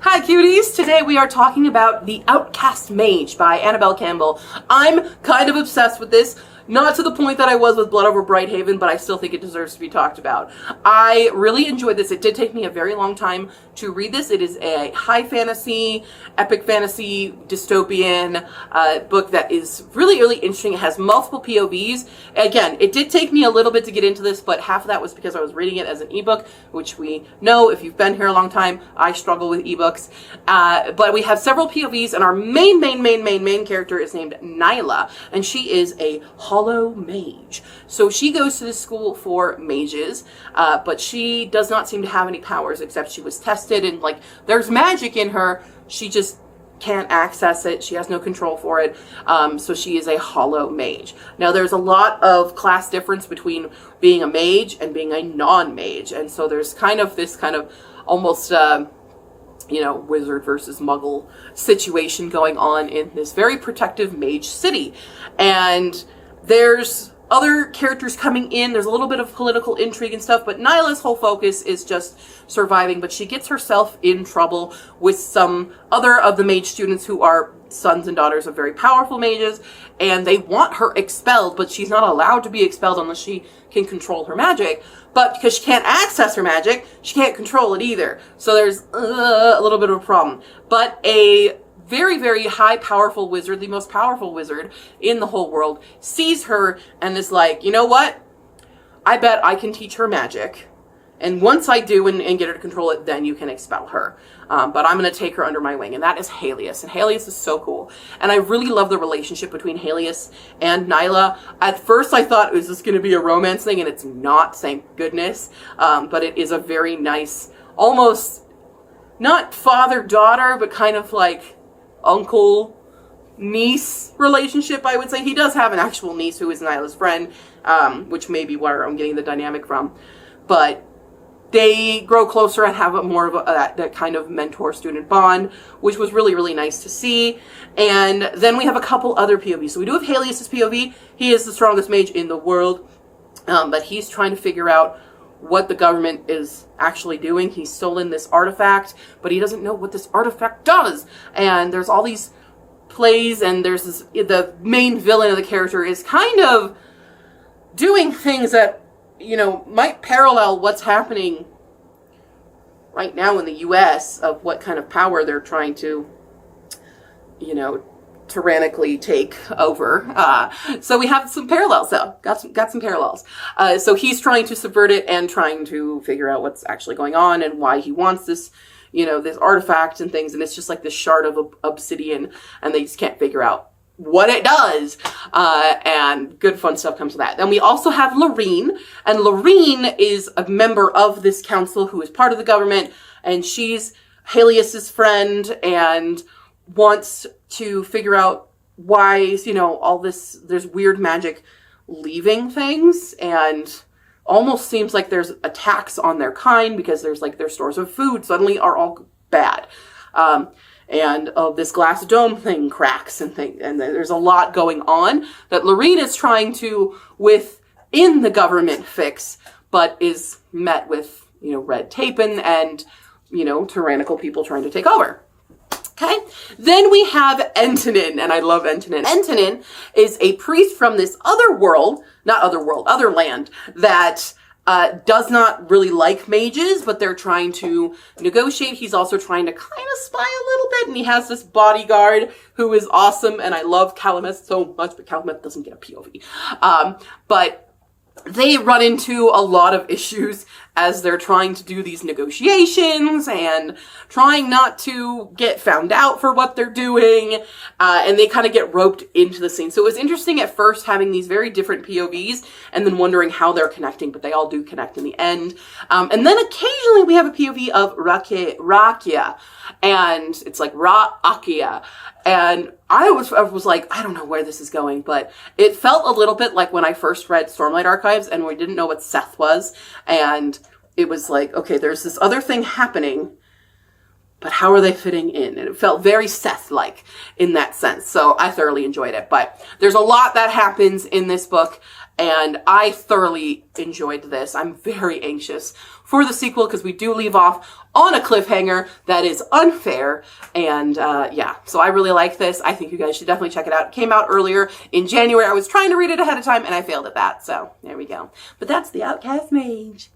Hi cuties! Today we are talking about The Outcast Mage by Annabelle Campbell. I'm kind of obsessed with this. Not to the point that I was with Blood Over Brighthaven, but I still think it deserves to be talked about. I really enjoyed this. It did take me a very long time to read this. It is a high fantasy, epic fantasy, dystopian book that is really, really interesting. It has multiple POVs. Again, it did take me a little bit to get into this, but half of that was because I was reading it as an ebook, which we know, if you've been here a long time, I struggle with ebooks. But we have several POVs, and our main character is named Nyla, and she is a hollow mage. So she goes to this school for mages, but she does not seem to have any powers except she was tested and like there's magic in her. She just can't access it. She has no control for it. So she is a hollow mage. Now there's a lot of class difference between being a mage and being a non-mage. And so there's kind of this kind of almost wizard versus muggle situation going on in this very protective mage city. And there's other characters coming in. There's a little bit of political intrigue and stuff, but Nyla's whole focus is just surviving. But she gets herself in trouble with some other of the mage students who are sons and daughters of very powerful mages, and they want her expelled, but she's not allowed to be expelled unless she can control her magic. But because she can't access her magic, she can't control it either. So there's a little bit of a problem. But a very, very high, powerful wizard, the most powerful wizard in the whole world, sees her and is like, you know what? I bet I can teach her magic. And once I do and get her to control it, then you can expel her. But I'm going to take her under my wing. And that is Helios. And Helios is so cool. And I really love the relationship between Helios and Nyla. At first I thought, is this going to be a romance thing? And it's not, thank goodness. But it is a very nice, almost not father-daughter, but kind of like uncle-niece relationship, I would say. He does have an actual niece who is Nyla's friend, which may be where I'm getting the dynamic from. But they grow closer and have more of that kind of mentor-student bond, which was really, really nice to see. And then we have a couple other POVs. So we do have Helios' POV. He is the strongest mage in the world, but he's trying to figure out what the government is actually doing. He's stolen this artifact, but he doesn't know what this artifact does. And there's all these plays, and there's this, the main villain of the character is kind of doing things that, might parallel what's happening right now in the US of what kind of power they're trying to, tyrannically take over. So we have some parallels though. Got some parallels. So he's trying to subvert it and trying to figure out what's actually going on and why he wants this, this artifact and things. And it's just like this shard of obsidian, and they just can't figure out what it does. And good fun stuff comes with that. Then we also have Lorene, and Lorene is a member of this council who is part of the government, and she's Helios's friend and wants to figure out why, all this, there's weird magic leaving things, and almost seems like there's attacks on their kind because there's like their stores of food suddenly are all bad. And this glass dome thing cracks and there's a lot going on that Lorene is trying to, within the government, fix, but is met with, red tape and tyrannical people trying to take over. Okay, then we have Antonin, and I love Antonin. Antonin is a priest from this other land that does not really like mages, but they're trying to negotiate. He's also trying to kind of spy a little bit, and he has this bodyguard who is awesome, and I love Calumet so much, but Calumet doesn't get a POV. But they run into a lot of issues as they're trying to do these negotiations and trying not to get found out for what they're doing. And they kind of get roped into the scene. So it was interesting at first having these very different POVs and then wondering how they're connecting, but they all do connect in the end. And then occasionally we have a POV of Rakia, and it's like Ra-Akia. And I was like, I don't know where this is going, but it felt a little bit like when I first read Stormlight Archives and we didn't know what Seth was. And it was like, okay, there's this other thing happening, but how are they fitting in? And it felt very Seth-like in that sense. So I thoroughly enjoyed it. But there's a lot that happens in this book. and I thoroughly enjoyed this. I'm very anxious for the sequel because we do leave off on a cliffhanger that is unfair, and yeah, so I really like this. I think you guys should definitely check it out. It came out earlier in January. I was trying to read it ahead of time and I failed at that, so there we go. But that's The Outcast Mage.